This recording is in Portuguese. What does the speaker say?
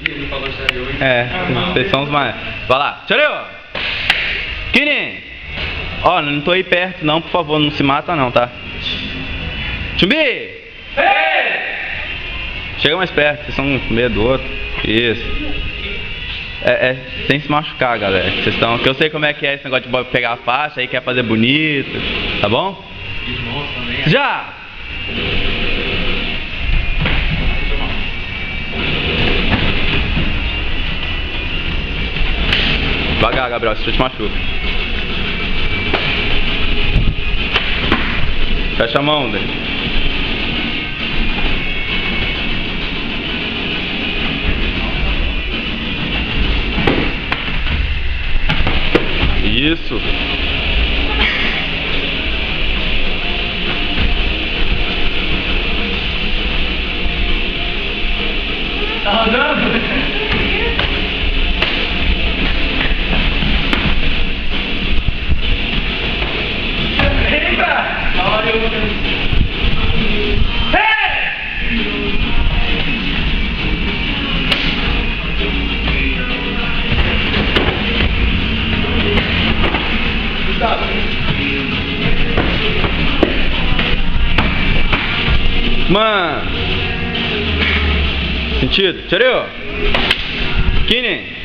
Ele falou sério hoje. Vocês são os mais. Vai lá. Tchau, Kini! Ó, não tô aí perto não, por favor, não se mata não, tá? Chumbi! Chega mais perto, vocês são com medo do outro. Isso. Sem se machucar, galera. Vocês estão. Que eu sei como é que é esse negócio de pegar a faixa aí, quer fazer bonito. Tá bom? Irmãos também. Já! Devagar, Gabriel, se você te machuca. Fecha a mão, Dani. Isso. Tá rodando? Mano. Sentido? Tchau. Kini.